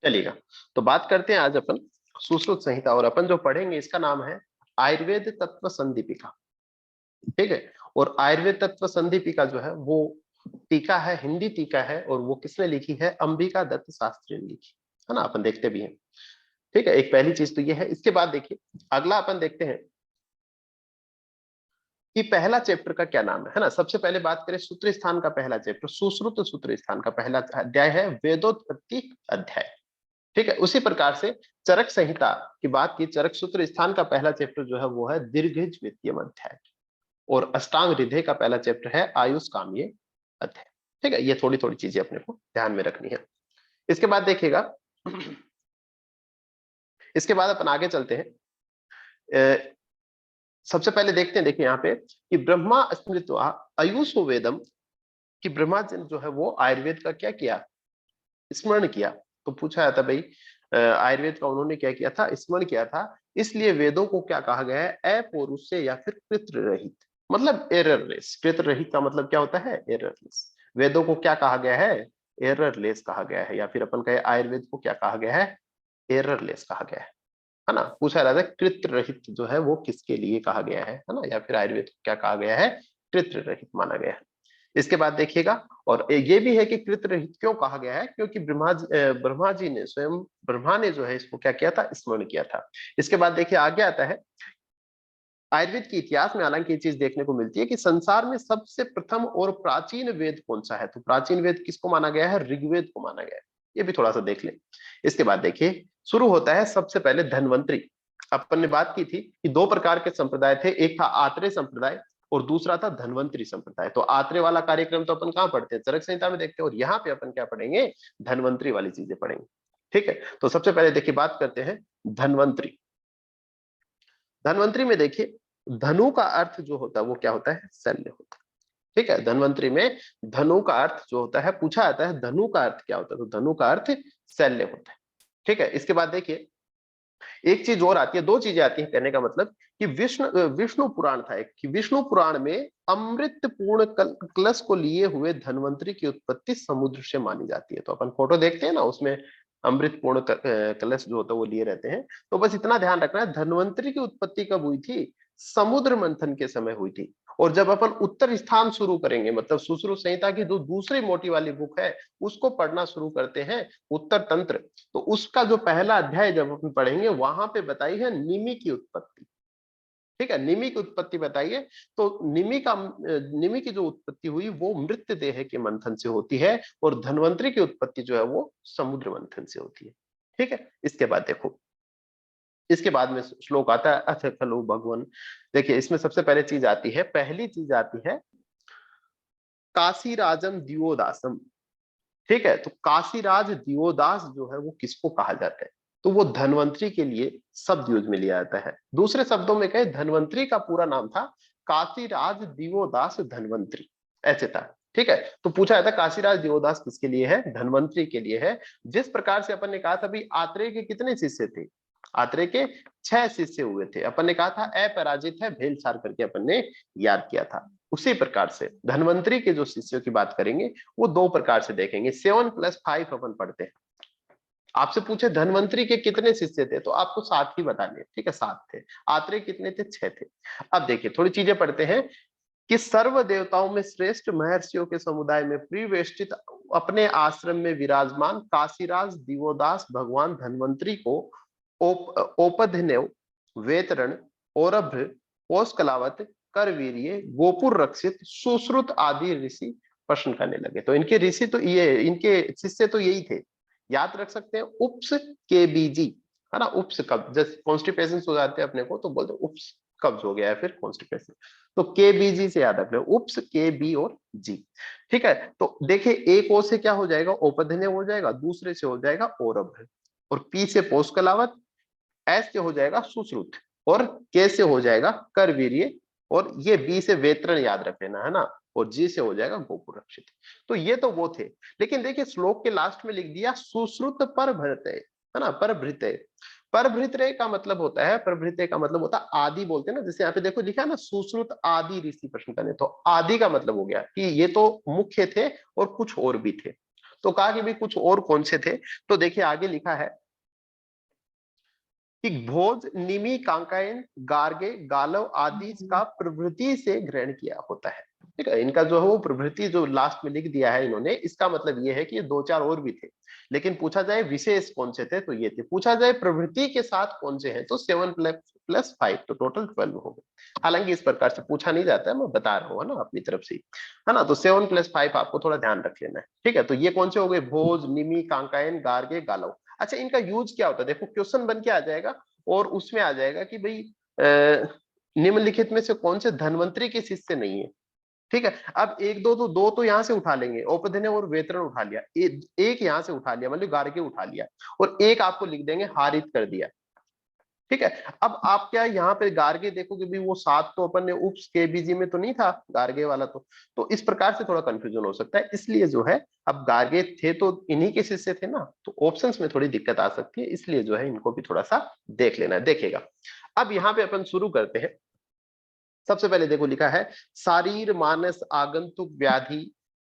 चलिएगा, तो बात करते हैं आज अपन सुश्रुत संहिता, और अपन जो पढ़ेंगे इसका नाम है आयुर्वेद तत्व संदीपिका। ठीक है। और आयुर्वेद तत्व संदीपिका जो है वो टीका है, हिंदी टीका है, और वो किसने लिखी है? अंबिका दत्त शास्त्री ने लिखी है ना। अपन देखते भी हैं। ठीक है, एक पहली चीज तो ये है। इसके बाद देखिए अगला अपन देखते हैं कि पहला चैप्टर का क्या नाम है ना। सबसे पहले बात करें सूत्र स्थान का पहला चैप्टर, सुश्रुत सूत्र स्थान का पहला अध्याय है वेदोत्पत्ति अध्याय। ठीक है। उसी प्रकार से चरक संहिता की बात की, चरक सूत्र स्थान का पहला चैप्टर जो है वो है दीर्घिज वित्तीय अध्याय, और अष्टांग हृदय का पहला चैप्टर है आयुष काम्य अध्याय। ठीक है, ये थोड़ी थोड़ी चीजें अपने को ध्यान में रखनी है। इसके बाद देखिएगा, इसके बाद अपन आगे चलते हैं। सबसे पहले देखते हैं, देखिए यहाँ पे कि ब्रह्मा स्मृत्वा आयुषो वेदम, कि ब्रह्मा जी ने जो है वो आयुर्वेद का क्या किया? स्मरण किया। तो पूछा जाता भाई आयुर्वेद का उन्होंने क्या किया था? स्मरण किया था। इसलिए वेदों को क्या कहा गया है? अपौरुष से या फिर कृत्र रहित, मतलब एररलेस। कृत्र रहित का मतलब क्या होता है? एररलेस। वेदों को क्या कहा गया है? एररलेस कहा गया है। या फिर अपन कहे आयुर्वेद को क्या कहा गया है? एररलेस कहा गया है ना। पूछा जा रहा है कृत्र रहित जो है वो किसके लिए कहा गया है ना, या फिर आयुर्वेद को क्या कहा गया है? कृत्र रहित माना गया है। इसके बाद देखिएगा, और ये भी है कि कृत रहित क्यों कहा गया है? क्योंकि ब्रह्मा जी ने स्वयं, ब्रह्मा ने जो है इसको क्या किया था? स्मरण किया था। इसके बाद देखिए आगे आता है आयुर्वेद के इतिहास में, हालांकि ये चीज देखने को मिलती है कि संसार में सबसे प्रथम और प्राचीन वेद कौन सा है। तो प्राचीन वेद किसको माना गया है? ऋग्वेद को माना गया है। ये भी थोड़ा सा देख लें। इसके बाद देखिए शुरू होता है सबसे पहले धन्वंतरी। अपन ने बात की थी कि दो प्रकार के संप्रदाय थे, एक था आत्रेय संप्रदाय और दूसरा था धन्वंतरी संप्रदाय। तो आत्रेय वाला कार्यक्रम तो अपन कहाँ पढ़ते हैं? चरक संहिता में देखते हैं, और यहाँ पे अपन क्या पढ़ेंगे? धन्वंतरी वाली चीजें पढ़ेंगे। ठीक है, तो सबसे पहले देखिए बात करते हैं धन्वंतरी। धन्वंतरी में देखिए धनु का अर्थ जो होता है वो क्या होता है? शल्य होता है। ठीक है, धन्वंतरी में धनु का अर्थ जो होता है, पूछा जाता है धनु का अर्थ क्या होता है? तो धनु का अर्थ शल्य होता है। ठीक है, इसके बाद देखिए एक चीज और आती है, दो चीजें आती हैं कहने का मतलब कि विष्णु पुराण था एक, कि विष्णु पुराण में अमृत पूर्ण कलश को लिए हुए धन्वंतरी की उत्पत्ति समुद्र से मानी जाती है। तो अपन फोटो देखते हैं ना, उसमें अमृत पूर्ण कलश जो होता है वो लिए रहते हैं। तो बस इतना ध्यान रखना है, धन्वंतरी की उत्पत्ति कब हुई थी? समुद्र मंथन के समय हुई थी। और जब अपन उत्तर स्थान शुरू करेंगे, मतलब सुश्रुत संहिता की जो दूसरी मोटी वाली बुक है उसको पढ़ना शुरू करते हैं, उत्तर तंत्र, तो उसका जो पहला अध्याय जब अपन पढ़ेंगे वहां पे बताई है निमि की उत्पत्ति। ठीक है, निमि की उत्पत्ति बताइए। तो निमि की जो उत्पत्ति हुई वो मृत देह के मंथन से होती है, और धन्वंतरी की उत्पत्ति जो है वो समुद्र मंथन से होती है। ठीक है, इसके बाद देखो, इसके बाद में श्लोक आता है अथ खलु भगवन। देखिए इसमें सबसे पहले चीज आती है, पहली चीज आती है काशीराजम दिवोदासम। ठीक है, तो काशीराज दिवोदास जो है वो किसको कहा जाता है? तो वो धन्वंतरी के लिए शब्द यूज में लिया जाता है। दूसरे शब्दों में कहे, धन्वंतरी का पूरा नाम था काशीराज दिवोदास धन्वंतरी, ऐसे था। ठीक है, तो पूछा जाता काशीराज दिवोदास किसके लिए है? धन्वंतरी के लिए है। जिस प्रकार से अपन ने कहा था भाई आत्रेय के कितने शिष्य थे? आत्रेय के 6 शिष्य हुए थे। अपन ने कहा था अपराजित है भेलसार करके अपन ने याद किया था। उसी प्रकार से धन्वंतरी के जो शिष्यों की बात करेंगे वो दो प्रकार से देखेंगे। 7+5 अपन पढ़ते हैं। आपसे पूछे धन्वंतरी के कितने शिष्य थे, तो आपको 7 ही बताने। ठीक है, 7 थे। आत्रेय कितने थे? 6 थे। अब देखिए थोड़ी चीजें पढ़ते हैं कि सर्व देवताओं में श्रेष्ठ महर्षियों के समुदाय में प्रिवेष्टित अपने आश्रम में विराजमान काशीराज दिवोदास भगवान धन्वंतरी को औपधन्यव, वेतरण, औरभ्र, पोषकलावत, करवीर्य, गोपुर रक्षित, सुश्रुत आदि ऋषि प्रश्न करने लगे। तो इनके ऋषि तो ये, इनके शिष्य तो यही थे। याद रख सकते हैं उप्स के बीजी, है ना। उप्स कब्ज, जैसे कॉन्स्टिपेशन हो जाते हैं अपने को तो बोलते हैं उप्स कब्ज हो गया है, फिर कॉन्स्टिपेशन। तो के बी जी से याद रखना, उप्स के बी और जी। ठीक है, तो देखिए एक ओ से क्या हो जाएगा? औपधन्य हो जाएगा, दूसरे से हो जाएगा औरभ्र, और पी से पोषकलावत, एस से हो जाएगा सुश्रुत, और के से हो जाएगा करवीर्य, और ये बी से वेतरण याद रख लेना, है ना। और जी से हो जाएगा गोपुर रक्षित। तो ये तो वो थे। लेकिन देखिए श्लोक के लास्ट में लिख दिया सुश्रुत पर भृतय, है ना। पर भृतय, पर भृतय का मतलब होता है, पर भृतय का मतलब होता है आदि बोलते हैं ना। जैसे यहाँ पे देखो लिखा है ना, सुश्रुत आदि ऋषि प्रश्न करने, तो आदि का मतलब हो गया कि ये तो मुख्य थे और कुछ और भी थे। तो कहा कि भी कुछ और कौन से थे, तो देखिए आगे लिखा है कि भोज, निमि, कांकायन, गार्गे, गालव आदि का प्रवृत्ति से ग्रहण किया होता है। ठीक है, इनका जो है वो प्रवृत्ति जो लास्ट में लिख दिया है इन्होंने, इसका मतलब ये है कि ये दो चार और भी थे, लेकिन पूछा जाए विशेष कौन से थे तो ये थे। पूछा जाए प्रवृत्ति के साथ कौन से हैं तो 7+5 तो टोटल 12 हो गए। हालांकि इस प्रकार से पूछा नहीं जाता है, मैं बता रहा हूँ है ना अपनी तरफ से, है ना। तो 7+5 आपको थोड़ा ध्यान रख लेना है। ठीक है, तो ये कौन से हो गए, भोज, निमि, कांकायन, गार्गे, गालव। अच्छा, इनका यूज क्या होता है, देखो क्वेश्चन बन के आ जाएगा और उसमें आ जाएगा कि भाई निम्नलिखित में से कौन से धन्वंतरी के शिष्य नहीं है। ठीक है, अब एक दो तो यहां से उठा लेंगे, औपधन्य और वेतरण उठा लिया, एक यहां से उठा लिया, मतलब गार्गे उठा लिया, और एक आपको लिख देंगे हारित कर दिया। ठीक है, अब आप क्या यहाँ पे गार्गे देखोगे भी वो 7 तो अपन ने उप्स के बीजी में तो नहीं था गार्गे वाला, तो इस प्रकार से थोड़ा कंफ्यूजन हो सकता है। इसलिए जो है, अब गार्गे थे तो इन्हीं के शिष्य थे ना, तो ऑप्शंस में थोड़ी दिक्कत आ सकती है, इसलिए जो है इनको भी थोड़ा सा देख लेना है, देखेगा। अब यहाँ पे अपन शुरू करते हैं। सबसे पहले देखो लिखा है, शारीर मानस आगंतुक व्याधि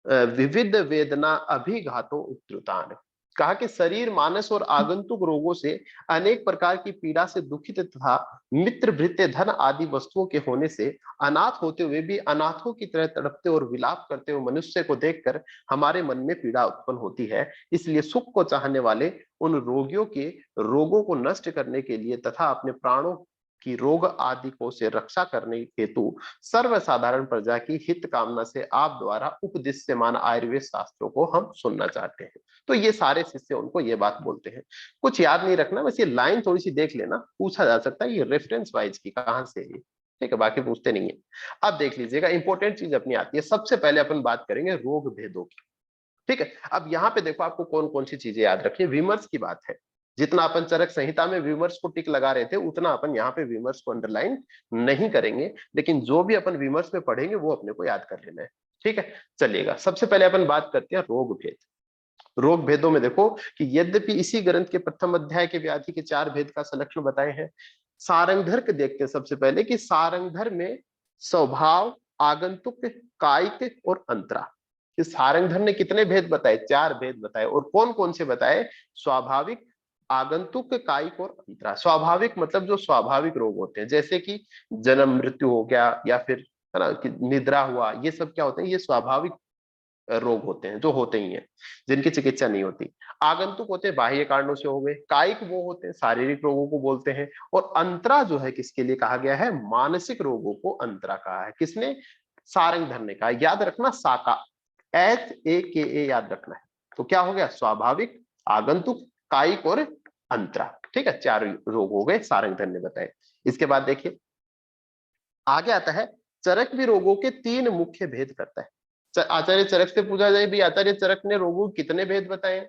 विविध वेदना अभिघातो उत्तुतान। कहा कि शरीर मानस और आगंतुक रोगों से अनेक प्रकार की पीड़ा से दुखित तथा मित्र भृत्य धन आदि वस्तुओं के होने से अनाथ होते हुए भी अनाथों की तरह तड़पते और विलाप करते हुए मनुष्य को देखकर हमारे मन में पीड़ा उत्पन्न होती है। इसलिए सुख को चाहने वाले उन रोगियों के रोगों को नष्ट करने के लिए तथा अपने प्राणों की रोग आदि को से रक्षा करने हेतु सर्वसाधारण प्रजा की हित कामना से आप द्वारा उपदिश्यमान आयुर्वेद शास्त्रों को हम सुनना चाहते हैं। तो ये सारे शिष्य उनको ये बात बोलते हैं। कुछ याद नहीं रखना, बस ये लाइन थोड़ी सी देख लेना, पूछा जा सकता है ये रेफरेंस वाइज की कहां से है। ठीक है, बाकी पूछते नहीं है। अब देख लीजिएगा, इंपॉर्टेंट चीज अपनी आती है। सबसे पहले अपन बात करेंगे रोग भेदों की। ठीक है, अब यहाँ पे देखो आपको कौन कौन सी चीजें याद रखिए। विमर्श की बात है, जितना अपन चरक संहिता में विमर्श को टिक लगा रहे थे उतना अपन यहाँ पे विमर्श को अंडरलाइन नहीं करेंगे, लेकिन जो भी अपन विमर्श में पढ़ेंगे वो अपने को याद कर लेना है। ठीक है, चलिएगा। सबसे पहले अपन बात करते हैं रोग भेद। रोग भेदों में देखो कि यद्यपि इसी ग्रंथ के प्रथम अध्याय के व्याधि के 4 भेद का सलक्षण बताए हैं, सारंगधर के देखते हैं सबसे पहले कि सारंगधर में स्वभाव, आगंतुक, कायिक और अंतरा, कि सारंगधर ने कितने भेद बताए, 4 भेद बताए। और कौन कौन से बताए, स्वाभाविक, आगंतुक, कायिक और अंतरा। स्वाभाविक मतलब जो स्वाभाविक रोग होते हैं, जैसे कि जन्म मृत्यु हो गया, या फिर है ना कि निद्रा हुआ, ये सब क्या होते हैं, ये स्वाभाविक रोग होते हैं जो होते ही हैं, जिनकी चिकित्सा नहीं होती। आगंतुक होते हैं बाह्य कारणों से हो गए, कायिक वो होते हैं शारीरिक रोगों को बोलते हैं, और अंतरा जो है किसके लिए कहा गया है, मानसिक रोगों को अंतरा कहा है। किसने, सारंगधर ने कहा। याद रखना, साका, HAKA याद रखना है। तो क्या हो गया, स्वाभाविक, आगंतुक, कायिक और अंतरा। ठीक है, 4 रोग हो गए, सारंगधर ने बताए। इसके बाद देखिए आगे आता है, चरक भी रोगों के 3 मुख्य भेद करता है। आचार्य चरक से पूछा जाए भी आचार्य चरक ने रोगों के कितने भेद बताए,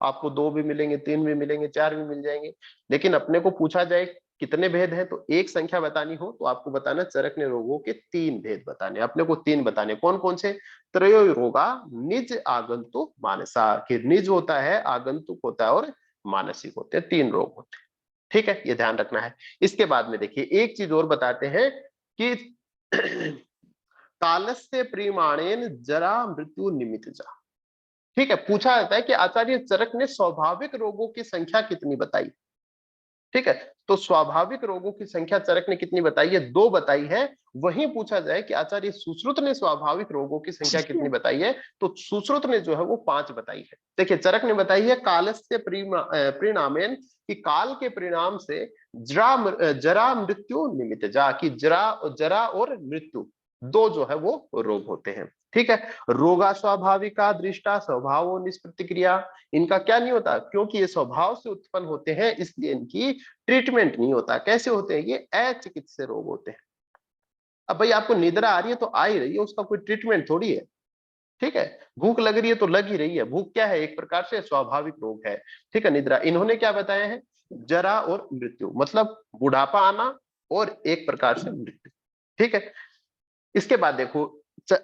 आपको 2 भी मिलेंगे, 3 भी मिलेंगे, 4 भी मिल जाएंगे। लेकिन अपने को पूछा जाए कितने भेद हैं तो एक संख्या बतानी हो तो आपको बताना चरक ने रोगों के 3 भेद बताने, अपने को 3 बताने। कौन कौन से, त्रयो रोगा, निज, आगंतुक, मानसा। कि निज होता है, आगंतुक होता है और मानसिक होते हैं, 3 रोग होते हैं। ठीक है, ये ध्यान रखना है। इसके बाद में देखिए एक चीज और बताते हैं कि कालस्य प्रीमाणेन जरा मृत्यु निमित्त जा। ठीक है, पूछा जाता है कि आचार्य चरक ने स्वाभाविक रोगों की संख्या कितनी बताई। ठीक है, तो स्वाभाविक रोगों की संख्या चरक ने कितनी बताई है, 2 बताई है। वहीं पूछा जाए कि आचार्य सुश्रुत ने स्वाभाविक रोगों की संख्या कितनी बताई है, तो सुश्रुत ने जो है वो 5 बताई है। देखिए चरक ने बताई है कालस्य परिणामेन, कि काल के परिणाम से जरा मृत्यु निमित्त जा, कि जरा और मृत्यु 2 जो है वो रोग होते हैं। ठीक है, रोगा स्वाभाविका दृष्टा स्वभाव निष्प्रतिक्रिया, इनका क्या नहीं होता, क्योंकि ये स्वभाव से उत्पन्न होते हैं इसलिए इनकी ट्रीटमेंट नहीं होता। कैसे होते हैं, ये अचिकित्सीय रोग होते हैं। अब भाई आपको निद्रा आ रही है तो आ ही रही है, उसका कोई ट्रीटमेंट थोड़ी है। ठीक है, भूख लग रही है तो लग ही रही है, भूख क्या है, एक प्रकार से स्वाभाविक रोग है। ठीक है, निद्रा इन्होंने क्या बताया है, जरा और मृत्यु, मतलब बुढ़ापा आना और एक प्रकार से मृत्यु। ठीक है, इसके बाद देखो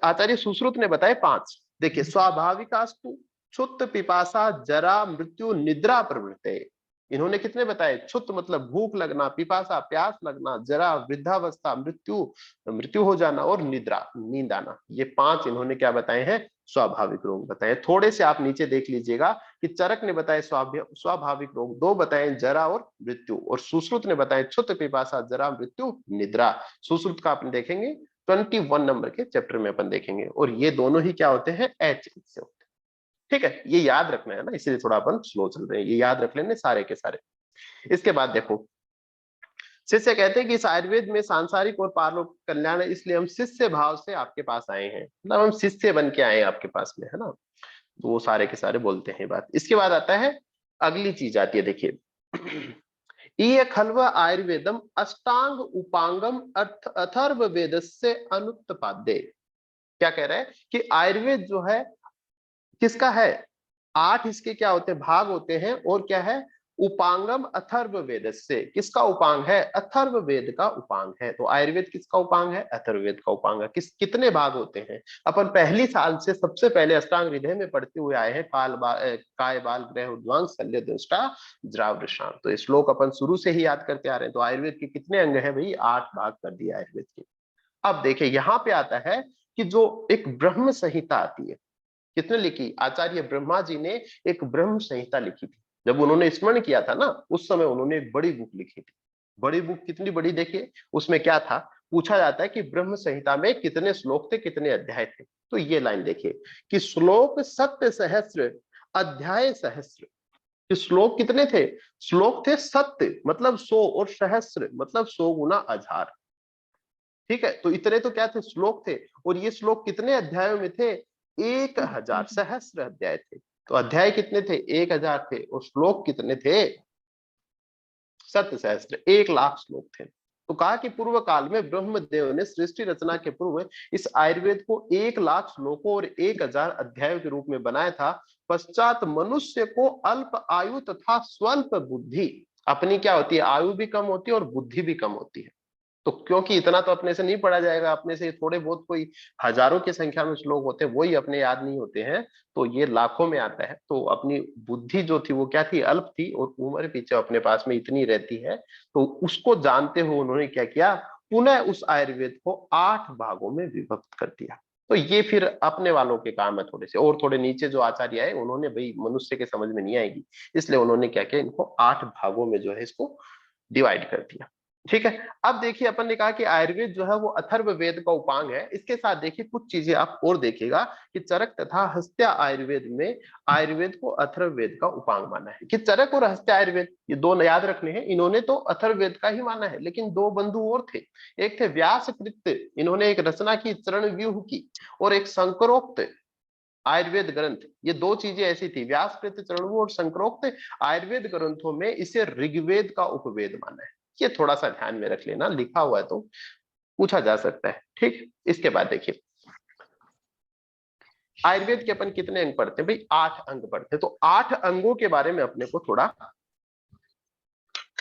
आचार्य सुश्रुत ने बताए 5। देखिए स्वाभाविकास्तु क्षुत, पिपासा, जरा, मृत्यु, निद्रा प्रवृत्ति। इन्होंने कितने बताए, क्षुत मतलब भूख लगना, पिपासा प्यास लगना, जरा वृद्धावस्था, मृत्यु मृत्यु हो जाना, और निद्रा नींद आना। ये 5 इन्होंने क्या बताए हैं, स्वाभाविक रोग बताए। थोड़े से आप नीचे देख लीजिएगा कि चरक ने बताए स्वाभाविक रोग, 2 बताए जरा और मृत्यु, और सुश्रुत ने बताए क्षुत, पिपासा, जरा, मृत्यु, निद्रा। सुश्रुत का अपन देखेंगे 21 नंबर के चैप्टर में अपन देखेंगे, और ये दोनों ही क्या होते हैं, अचिकित्सीय होते हैं। ठीक है, ये याद रखना है ना, इसलिए थोड़ा अपन स्लो चल रहे हैं, ये याद रख लेने सारे के सारे। इसके बाद देखो, शिष्य कहते हैं कि इस आयुर्वेद में सांसारिक और पारलौकिक कल्याण है, इसलिए हम शिष्य भाव से आपके पास आए हैं, मतलब हम शिष्य बन के आए हैं आपके पास में, है ना। तो वो सारे के सारे बोलते हैं बात। इसके बाद आता है, अगली चीज आती है, देखिए ये खल्व आयुर्वेदम अष्टांग उपांगम अथर्व वेद से अनुत्पाद्य। क्या कह रहा है कि आयुर्वेद जो है किसका है, 8 इसके क्या होते हैं, भाग होते हैं, और क्या है, उपांगम अथर्व वेद से। किसका उपांग है, अथर्व वेद का उपांग है। तो आयुर्वेद किसका उपांग है, अथर्ववेद का उपांग है। कितने भाग होते हैं, अपन पहली साल से सबसे पहले अष्टांग हृदय में पढ़ते हुए आए हैं, काय बाल ग्रह उद्वांग शल्य दृष्टा ज्रावृषाण। तो इस श्लोक अपन शुरू से ही याद करते आ रहे हैं। तो आयुर्वेद के कितने अंग है भाई, 8 भाग कर दिया आयुर्वेद के। अब देखिए यहाँ पे आता है कि जो एक ब्रह्म संहिता आती है, किसने लिखी, आचार्य ब्रह्मा जी ने एक ब्रह्म संहिता लिखी थी। जब उन्होंने स्मरण किया था ना, उस समय उन्होंने एक बड़ी बुक लिखी थी। बड़ी बुक कितनी बड़ी, देखिए उसमें क्या था, पूछा जाता है कि ब्रह्म संहिता में कितने श्लोक थे, कितने अध्याय थे। तो ये लाइन देखिए कि श्लोक सत्य सहस्त्र, अध्याय सहस्त्र। कि श्लोक कितने थे, श्लोक थे सत्य मतलब 100, और सहस्त्र मतलब 100 गुना 1000। ठीक है, तो इतने तो क्या थे, श्लोक थे। और ये श्लोक कितने अध्यायों में थे, 1000, सहस्त्र अध्याय थे। तो अध्याय कितने थे, 1000 थे, और श्लोक कितने थे, सत्य सहस्त्र, 1,00,000 श्लोक थे। तो कहा कि पूर्व काल में ब्रह्मदेव ने सृष्टि रचना के पूर्व इस आयुर्वेद को 1,00,000 श्लोकों और 1000 अध्यायों के रूप में बनाया था। पश्चात मनुष्य को अल्प आयु तथा स्वल्प बुद्धि, अपनी क्या होती है, आयु भी कम होती है और बुद्धि भी कम होती है। तो क्योंकि इतना तो अपने से नहीं पढ़ा जाएगा, अपने से थोड़े बहुत कोई हजारों की संख्या में श्लोक होते हैं, वही अपने याद नहीं होते हैं, तो ये लाखों में आता है। तो अपनी बुद्धि जो थी वो क्या थी, अल्प थी, और उम्र पीछे अपने पास में इतनी रहती है। तो उसको जानते हुए उन्होंने क्या किया, पुनः उस आयुर्वेद को 8 भागों में विभक्त कर दिया। तो ये फिर अपने वालों के काम है थोड़े से, और थोड़े नीचे जो आचार्य है उन्होंने, भाई मनुष्य के समझ में नहीं आएगी, इसलिए उन्होंने क्या किया, इनको 8 भागों में जो है इसको डिवाइड कर दिया। ठीक है, अब देखिए अपन ने कहा कि आयुर्वेद जो है वो अथर्व वेद का उपांग है। इसके साथ देखिए कुछ चीजें आप और देखिएगा कि चरक तथा हस्त्य आयुर्वेद में आयुर्वेद को अथर्व वेद का उपांग माना है। कि चरक और हस्त्य आयुर्वेद, ये 2 याद रखने हैं, इन्होंने तो अथर्व वेद का ही माना है, लेकिन 2 बंधु और थे। एक थे व्यासकृत, इन्होंने एक रचना की चरण व्यूह की, और एक शंकरोक्त आयुर्वेद ग्रंथ। ये 2 चीजें ऐसी थी, व्यासकृत चरणव्यूह और शंकरोक्त आयुर्वेद ग्रंथों में इसे ऋग्वेद का उपवेद माना है। ये थोड़ा सा ध्यान में रख लेना, लिखा हुआ है तो पूछा जा सकता है। ठीक, इसके बाद देखिए आयुर्वेद के अपन कितने अंग पढ़ते हैं भाई, 8 अंग पढ़ते हैं। तो 8 अंगों के बारे में अपने को थोड़ा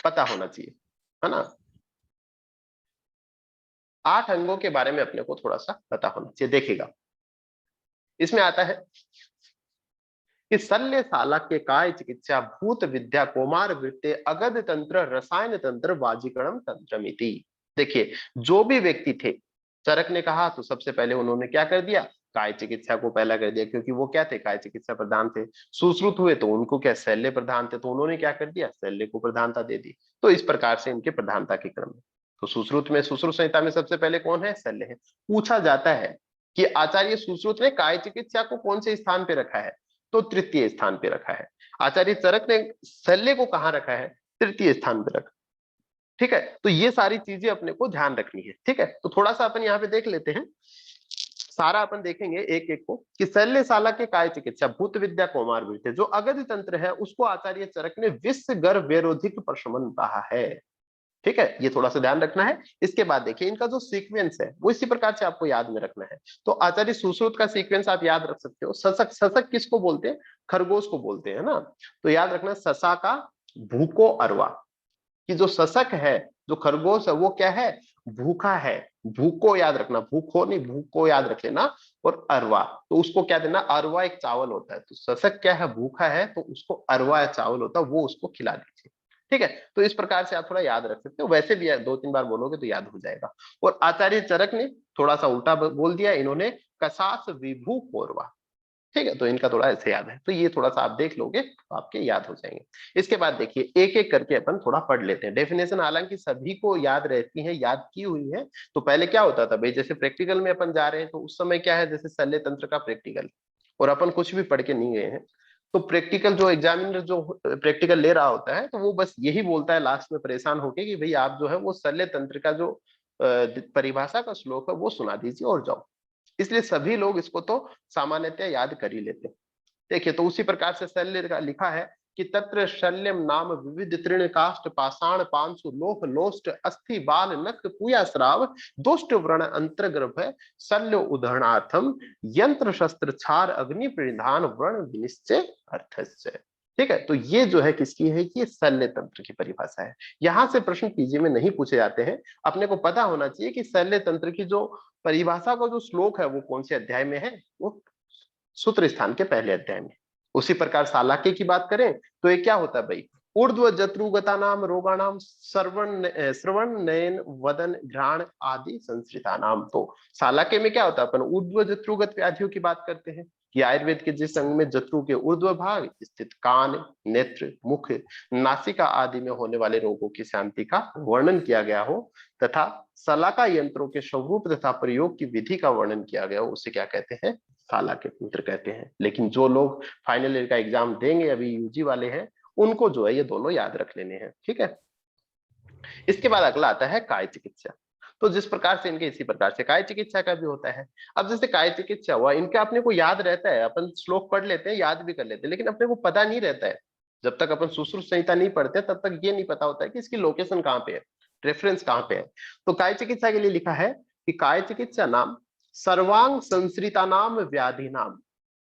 पता होना चाहिए, है ना। 8 अंगों के बारे में अपने को थोड़ा सा पता होना चाहिए। देखिएगा इसमें आता है कि शल्य शाला के काय चिकित्सा, भूत विद्या, कौमार वृत्ते, अगध तंत्र, रसायन तंत्र, वाजीकरण तंत्रमिति। देखिए जो भी व्यक्ति थे, चरक ने कहा तो सबसे पहले उन्होंने क्या कर दिया, काय चिकित्सा को पहला कर दिया, क्योंकि वो क्या थे, काय चिकित्सा प्रधान थे। सुश्रुत हुए तो उनको क्या, शल्य प्रधान थे, तो उन्होंने क्या कर दिया, शल्य को प्रधानता दे दी। तो इस प्रकार से इनके प्रधानता के क्रम में, तो सुश्रुत में, सुश्रुत संहिता में सबसे पहले कौन है, शल्य है। पूछा जाता है कि आचार्य सुश्रुत ने काय चिकित्सा को कौन से स्थान पे रखा है, तो तृतीय स्थान पे रखा है। आचार्य चरक ने शल्य को कहां रखा है, तृतीय स्थान पे रखा। ठीक है, तो ये सारी चीजें अपने को ध्यान रखनी है। ठीक है, तो थोड़ा सा अपन यहाँ पे देख लेते हैं, सारा अपन देखेंगे एक एक को, कि शल्य शाला के काय चिकित्सा, भूत विद्या, कौमार वृत्ति, जो अगध तंत्र है उसको आचार्य चरक ने विश्व गर्भ वेरोधिक प्रशमन कहा है। ठीक है, ये थोड़ा सा ध्यान रखना है। इसके बाद देखिए इनका जो सीक्वेंस है वो इसी प्रकार से आपको याद में रखना है। तो आचार्य सुश्रुत का सीक्वेंस आप याद रख सकते हो। सशक, सशक किसको बोलते हैं, खरगोश को बोलते हैं ना। तो याद रखना, ससा का भूको अरवा, कि जो सशक है, जो खरगोश है, वो क्या है, भूखा है। भूको याद रखना, भूखो नहीं, भूको याद रख लेना। और अरवा, तो उसको क्या देना, अरवा एक चावल होता है। तो सशक क्या है, भूखा है, तो उसको अरवा चावल होता है, वो उसको खिला दीजिए। ठीक है, तो इस प्रकार से आप थोड़ा याद रख सकते हो, वैसे भी 2-3 बार बोलोगे तो याद हो जाएगा। और आचार्य चरक ने थोड़ा सा उल्टा बोल दिया, इन्होंने कसास विभू कोरवा। ठीक है, तो इनका थोड़ा ऐसे याद है, तो ये थोड़ा सा आप देख लोगे तो आपके याद हो जाएंगे। इसके बाद देखिए एक एक करके अपन थोड़ा पढ़ लेते हैं। डेफिनेशन हालांकि सभी को याद रहती है, याद की हुई है। तो पहले क्या होता था भाई, जैसे प्रैक्टिकल में अपन जा रहे हैं तो उस समय क्या है, जैसे शल्य तंत्र का प्रैक्टिकल, और अपन कुछ भी पढ़ के नहीं गए हैं, तो प्रैक्टिकल जो एग्जामिनर जो प्रैक्टिकल ले रहा होता है तो वो बस यही बोलता है लास्ट में परेशान होके कि भाई आप जो है वो शल्य तंत्र का जो परिभाषा का श्लोक है वो सुना दीजिए और जाओ। इसलिए सभी लोग इसको तो सामान्यतः याद कर ही लेते हैं। देखिए तो उसी प्रकार से शल्य का लिखा है कि तत्र शल्यम नाम विविध तृण काष्ठ पाषाण पांशु लोह लोष्ट अस्थि बाल नख पूया श्राव दुष्ट व्रण अंतर्गर्भ शल्य उदाहरणार्थम यंत्र शस्त्र छार अग्नि परिधान व्रण विनिश्चय अर्थस्य। ठीक है, तो ये जो है किसकी है, ये शल्य तंत्र की परिभाषा है। यहां से प्रश्न पीजी में नहीं पूछे जाते हैं। अपने को पता होना चाहिए कि शल्य तंत्र की जो परिभाषा का जो श्लोक है वो कौन से अध्याय में है, वो सूत्र स्थान के पहले अध्याय में। उसी प्रकार सालाके की बात करें तो ये क्या होता है भाई, ऊर्ध्व जत्रुगता नाम रोगाणाम श्रवण नयन वदन घ्राण आदि संस्कृता नाम। तो सालाके में क्या होता है, अपन ऊर्ध्व जत्रुगत व्याधियों की बात करते हैं कि आयुर्वेद के जिस अंग में जत्रु के ऊर्ध्व भाग स्थित कान नेत्र मुख नासिका आदि में होने वाले रोगों की शांति का वर्णन किया गया हो, तथा सलाका यंत्रों के स्वरूप तथा प्रयोग की विधि का वर्णन किया गया हो, उसे क्या कहते हैं, सालाके तंत्र कहते हैं। लेकिन जो लोग फाइनल ईयर का एग्जाम देंगे, अभी यूजी वाले हैं, उनको जो है ये दोनों याद रख लेने हैं। ठीक है, इसके बाद अगला आता है काय चिकित्सा। तो जिस प्रकार से इनके इसी प्रकार से काय चिकित्सा का भी होता है। अब जैसे काय चिकित्सा हुआ, इनका अपने को याद रहता है, अपन श्लोक पढ़ लेते हैं, याद भी कर लेते हैं, लेकिन अपने को पता नहीं रहता है। जब तक अपन सुश्रुत संहिता नहीं पढ़ते तब तक ये नहीं पता होता है कि इसकी लोकेशन कहाँ पे है, रेफरेंस कहाँ पे है। तो काय चिकित्सा के लिए लिखा है कि काय चिकित्सा नाम सर्वांग संसृता नाम व्याधि नाम,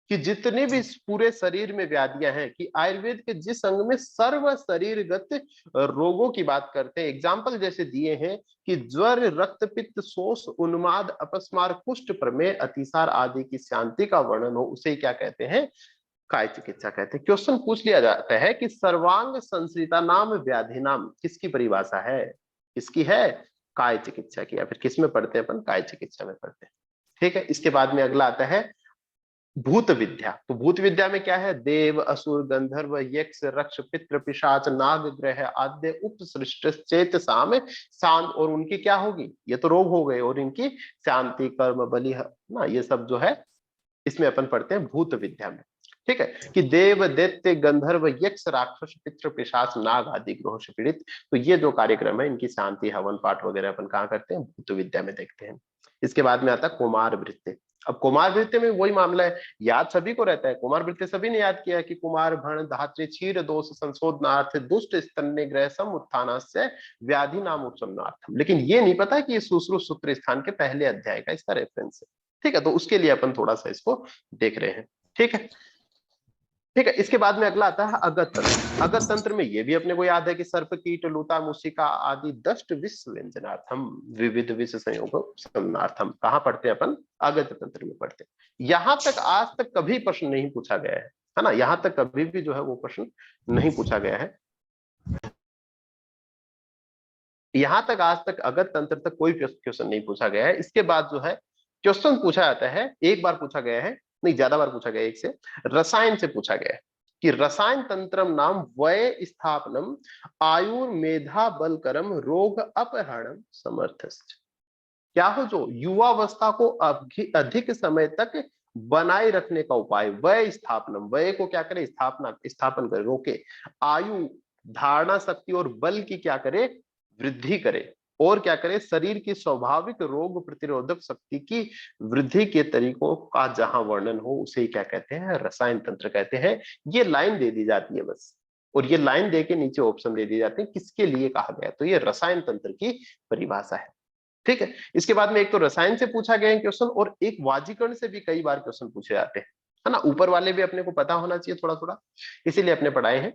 कि जितने भी इस पूरे शरीर में व्याधियां हैं, कि आयुर्वेद के जिस अंग में सर्व शरीरगत रोगों की बात करते हैं, एग्जाम्पल जैसे दिए हैं कि ज्वर रक्त पित्त शोष उन्माद अपस्मार कुष्ठ प्रमेय अतिसार आदि की शांति का वर्णन हो, उसे क्या कहते हैं, काय चिकित्सा कहते हैं। क्वेश्चन पूछ लिया जाता है कि सर्वांग संसृता नाम व्याधि नाम किसकी परिभाषा है, किसकी है, काय चिकित्सा की। या फिर किस में पढ़ते हैं अपन, काय चिकित्सा में पढ़ते हैं। ठीक है, इसके बाद में अगला आता है भूत विद्या। तो भूत विद्या में क्या है, देव असुर गंधर्व यक्ष रक्ष पितृ पिशाच नाग ग्रह आद्य उपसृष्ट चेत साम शांत, और उनकी क्या होगी, ये तो रोग हो गए, और इनकी शांति कर्म बलि ना, ये सब जो है इसमें अपन पढ़ते हैं भूत विद्या में। ठीक है, कि देव दैत्य गंधर्व यक्ष राक्षस पितृ पिशाच नाग आदि ग्रहों से पीड़ित, तो ये जो कार्यक्रम है इनकी शांति हवन पाठ वगैरह अपन कहाँ करते हैं, भूत विद्या में देखते हैं। इसके बाद में आता है कुमार वृत्ति। अब कुमार वृत्ति में वही मामला है, याद सभी को रहता है, कुमार वृत्ति सभी ने याद किया कि कुमार भण धात्री क्षीर दोष संशोधनार्थ दुष्ट स्तन्य ग्रह सम उत्थानस्य व्याधि नाम उपशमनार्थम। लेकिन ये नहीं पता कि ये सुश्रुत सूत्र स्थान के पहले अध्याय का इसका रेफरेंस है। ठीक है, तो उसके लिए अपन थोड़ा सा इसको देख रहे हैं। ठीक है, ठीक है, इसके बाद में अगला आता है अगत तंत्र। अगत तंत्र में ये भी अपने को याद है कि सर्प कीट लूता मुसिका आदि दष्ट विष व्यंजनार्थम विविध विष संयोग समनार्थम, कहाँ पढ़ते हैं अपन, अगत तंत्र में पढ़ते हैं। यहां तक आज तक कभी प्रश्न नहीं पूछा गया है ना, यहां तक कभी भी जो है वो प्रश्न नहीं पूछा गया है। यहां तक आज तक अगत तंत्र तक कोई क्वेश्चन नहीं पूछा गया है। इसके बाद जो है क्वेश्चन पूछा जाता है, एक बार पूछा गया है, नहीं ज्यादा बार पूछा गया, एक से रसायन से पूछा गया है कि रसायन तंत्रम नाम वय स्थापनम आयुर्मेधा बलकरम रोग अपहरणम समर्थस्त। क्या हो, जो युवावस्था को अधिक समय तक बनाए रखने का उपाय, वय स्थापनम, वय को क्या करे, स्थापन करे, रोके, आयु धारणा शक्ति और बल की क्या करे, वृद्धि करे, और क्या करे, शरीर की स्वाभाविक रोग प्रतिरोधक शक्ति की वृद्धि के तरीकों का जहां वर्णन हो उसे क्या कहते हैं, रसायन तंत्र कहते हैं। ये लाइन दे दी जाती है बस, और ये लाइन दे के नीचे ऑप्शन दे दिए जाते हैं किसके लिए कहा गया, तो ये रसायन तंत्र की परिभाषा है। ठीक है, इसके बाद में एक तो रसायन से पूछा गया है क्वेश्चन, और एक वाजीकरण से भी कई बार क्वेश्चन पूछे जाते हैं, है ना, ऊपर वाले भी अपने को पता होना चाहिए थोड़ा थोड़ा, इसीलिए अपने पढ़ाए हैं।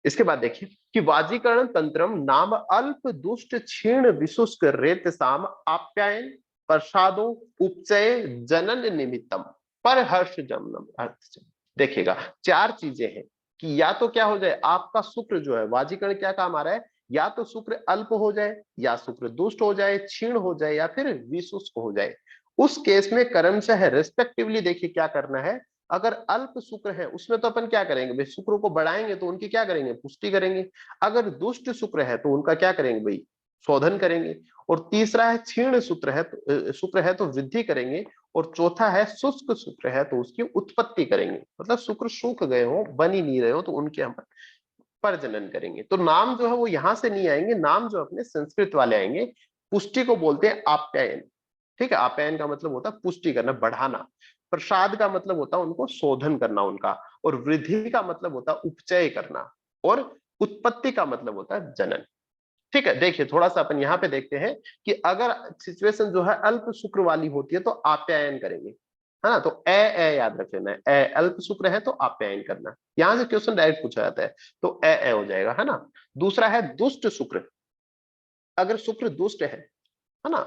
इसके बाद देखिए कि वाजीकरण तंत्रम नाम अल्प दुष्ट क्षीण विशुष्क रेत साम आप्यायन प्रसादो उपचय जनन निमित्तम पर हर्ष जमनम अर्थ। देखिएगा चार चीजें हैं कि या तो क्या हो जाए, आपका शुक्र जो है, वाजीकरण क्या काम आ रहा है, या तो शुक्र अल्प हो जाए, या शुक्र दुष्ट हो जाए, क्षीण हो जाए, या फिर विशुष्क हो जाए, उस केस में क्रमशः रेस्पेक्टिवली देखिए क्या करना है। अगर अल्प शुक्र है उसमें तो अपन क्या करेंगे भाई, शुक्र को बढ़ाएंगे तो उनकी क्या करेंगे, पुष्टि करेंगे। अगर दुष्ट शुक्र है तो उनका क्या करेंगे भाई, शोधन करेंगे। और तीसरा है क्षीण शुक्र है तो वृद्धि करेंगे। और चौथा है शुष्क शुक्र है तो उसकी उत्पत्ति करेंगे। मतलब शुक्र सूख गए हो, बन ही नहीं रहे हो, तो उनके हम प्रजनन करेंगे। तो नाम जो है वो यहां से नहीं आएंगे, नाम जो अपने संस्कृत वाले आएंगे। पुष्टि को बोलते हैं आप्यायन। ठीक है, आप्यायन का मतलब होता है पुष्टि करना, बढ़ाना। प्रसाद का मतलब होता है उनको शोधन करना उनका। और वृद्धि का मतलब होता है उपचय करना। और उत्पत्ति का मतलब होता है जनन। ठीक है, देखिए थोड़ा सा अपन यहाँ पे देखते हैं कि अगर सिचुएशन जो है अल्प शुक्र वाली होती है तो आप्यायन करेंगे, है ना। तो ए याद रख लेना है, ए अल्प शुक्र है तो आप्यायन करना। यहां से क्वेश्चन डायरेक्ट पूछा जाता है, तो ए हो जाएगा, है ना। दूसरा है दुष्ट शुक्र। अगर शुक्र दुष्ट है ना,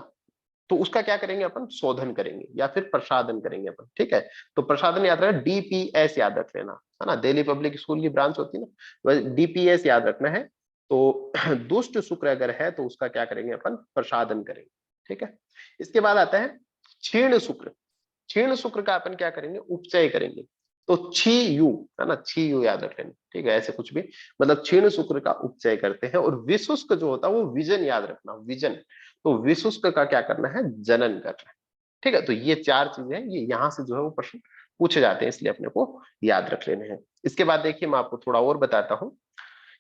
तो उसका क्या करेंगे अपन, शोधन करेंगे या फिर प्रसादन करेंगे अपन। ठीक है, तो प्रसादन याद रखना, डीपीएस याद रख लेना, है ना। दिल्ली पब्लिक स्कूल की ब्रांच होती है ना, डीपीएस याद रखना है। तो दुष्ट शुक्र अगर है तो उसका क्या करेंगे अपन, प्रसादन करेंगे। ठीक है, इसके बाद आता है क्षीण शुक्र। क्षीण शुक्र का अपन क्या करेंगे, उपचय करेंगे। तो छी यू, है ना, छी यू याद रख लेना। ठीक है, ऐसे कुछ भी, मतलब क्षीण शुक्र का उपचय करते हैं। और विशुष्क जो होता है वो विजन याद रखना, विजन। तो विशुष्क का क्या करना है, जनन करना है। ठीक है, तो ये चार चीजें हैं, ये यहां से जो है वो प्रश्न पूछे जाते हैं, इसलिए अपने को याद रख लेने हैं। इसके बाद देखिए मैं आपको थोड़ा और बताता हूँ।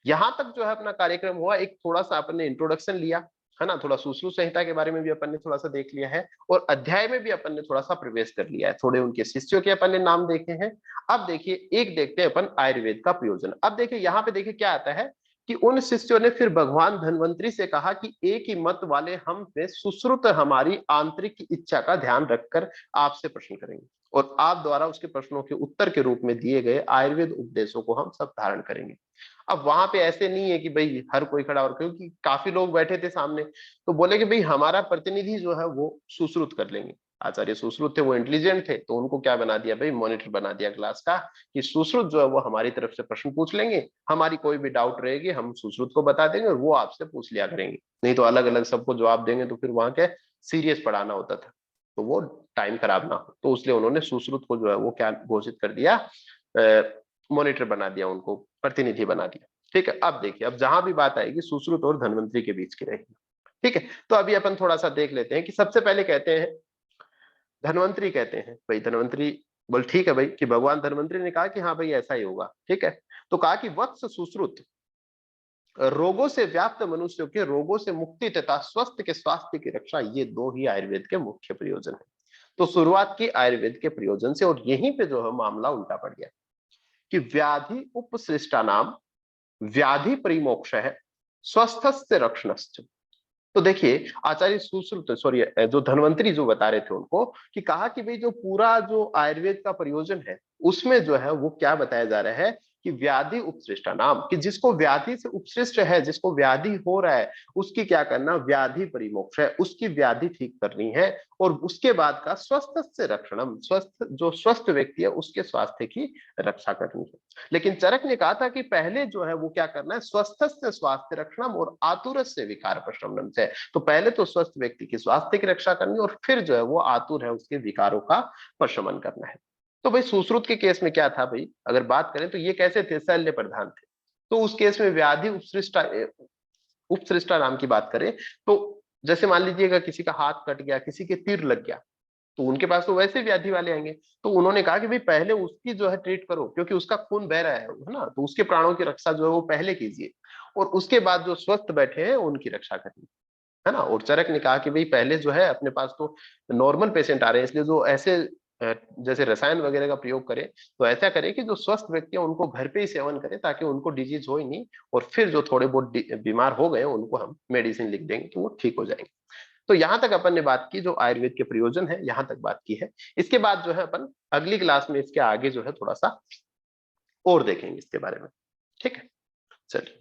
यहां तक जो है अपना कार्यक्रम हुआ, एक थोड़ा सा अपन ने इंट्रोडक्शन लिया, है ना। थोड़ा सुश्रुत संहिता के बारे में भी अपन ने थोड़ा सा देख लिया है। और अध्याय में भी अपन ने थोड़ा सा प्रवेश कर लिया है, थोड़े उनके शिष्यों के अपन ने नाम देखे हैं। अब देखिए एक देखते हैं अपन आयुर्वेद का प्रयोजन। अब देखिए यहाँ पे देखिए क्या आता है कि उन शिष्यों ने फिर भगवान धन्वंतरी से कहा कि एक ही मत वाले हम पे सुश्रुत हमारी आंतरिक इच्छा का ध्यान रखकर आपसे प्रश्न करेंगे। और आप द्वारा उसके प्रश्नों के उत्तर के रूप में दिए गए आयुर्वेद उपदेशों को हम सब धारण करेंगे। अब वहां पे ऐसे नहीं है कि भाई हर कोई खड़ा, और क्योंकि काफी लोग बैठे थे सामने, तो बोले कि भाई हमारा प्रतिनिधि जो है वो सुश्रुत कर लेंगे। आचार्य सुश्रुत थे, वो इंटेलिजेंट थे, तो उनको क्या बना दिया भाई, मॉनिटर बना दिया क्लास का, कि सुश्रुत जो है वो हमारी तरफ से प्रश्न पूछ लेंगे, हमारी कोई भी डाउट रहेगी हम सुश्रुत को बता देंगे और वो आपसे पूछ लिया करेंगे। नहीं तो अलग अलग सबको जवाब देंगे तो फिर वहां क्या सीरियस पढ़ाना होता था, तो वो टाइम खराब ना हो, तो इसलिए उन्होंने सुश्रुत को जो है वो क्या घोषित कर दिया, मॉनिटर बना दिया, उनको प्रतिनिधि बना दिया। ठीक है, अब देखिए अब जहां भी बात आएगी सुश्रुत और धन्वंतरी के बीच की रहेगी। ठीक है, तो अभी अपन थोड़ा सा देख लेते हैं कि सबसे पहले कहते हैं धन्वंतरी, कहते हैं भाई धन्वंतरी, बोल ठीक है भाई, कि भगवान धन्वंतरी ने कहा कि हाँ भाई ऐसा ही होगा। ठीक है, तो कहा कि वत्स सुश्रुत, रोगों से व्याप्त मनुष्यों के रोगों से मुक्ति तथा स्वस्थ के स्वास्थ्य की रक्षा, ये दो ही आयुर्वेद के मुख्य प्रयोजन है। तो शुरुआत की आयुर्वेद के प्रयोजन से, और यहीं पे जो है मामला उल्टा पड़ गया कि व्याधि उपसृष्टा नाम व्याधि परिमोक्ष है, स्वस्थस्य रक्षणश्च। तो देखिए आचार्य सुश्रुत, सॉरी जो धन्वंतरी जो बता रहे थे उनको, कि कहा कि भाई जो पूरा जो आयुर्वेद का प्रयोजन है उसमें जो है वो क्या बताया जा रहा है कि व्याधि उपसृष्टा नाम, कि जिसको व्याधि से उपसृष्ट है, जिसको व्याधि हो रहा है, उसकी क्या करना, व्याधि परिमोक्ष है, उसकी व्याधि ठीक करनी है। और उसके बाद का स्वस्थ से रक्षणम, स्वस्थ जो स्वस्थ व्यक्ति है उसके स्वास्थ्य की रक्षा करनी है। लेकिन चरक ने कहा था कि पहले जो है वो क्या करना है, स्वस्थ से स्वास्थ्य रक्षणम और आतुर से विकार प्रशमनम से। तो पहले तो स्वस्थ व्यक्ति की स्वास्थ्य की रक्षा करनी, और फिर जो है वो आतुर है उसके विकारों का प्रशमन करना है। तो भाई सुश्रुत के केस में क्या था भाई, अगर बात करें तो ये कैसे थे, शल्य प्रधान थे। तो उस केस में व्याधि उपसृष्टा, उपसृष्टा नाम की बात करें तो जैसे मान लीजिएगा किसी का हाथ कट गया, किसी के तीर लग गया, तो उनके पास तो वैसे व्याधि वाले आएंगे। तो उन्होंने कहा कि भाई पहले उसकी जो है ट्रीट करो, क्योंकि उसका खून बह रहा है ना, तो उसके प्राणों की रक्षा जो है वो पहले कीजिए, और उसके बाद जो स्वस्थ बैठे हैं उनकी रक्षा करिए, है ना। और चरक ने कहा कि भाई पहले जो है अपने पास तो नॉर्मल पेशेंट आ रहे हैं, इसलिए जो ऐसे जैसे रसायन वगैरह का प्रयोग करें, तो ऐसा करें कि जो स्वस्थ व्यक्ति है उनको घर पे ही सेवन करें, ताकि उनको डिजीज हो ही नहीं, और फिर जो थोड़े बहुत बीमार हो गए उनको हम मेडिसिन लिख देंगे कि वो ठीक हो जाएंगे। तो यहां तक अपन ने बात की, जो आयुर्वेद के प्रयोजन है यहां तक बात की है। इसके बाद जो है अपन अगली क्लास में इसके आगे जो है थोड़ा सा और देखेंगे इसके बारे में। ठीक है, चलिए।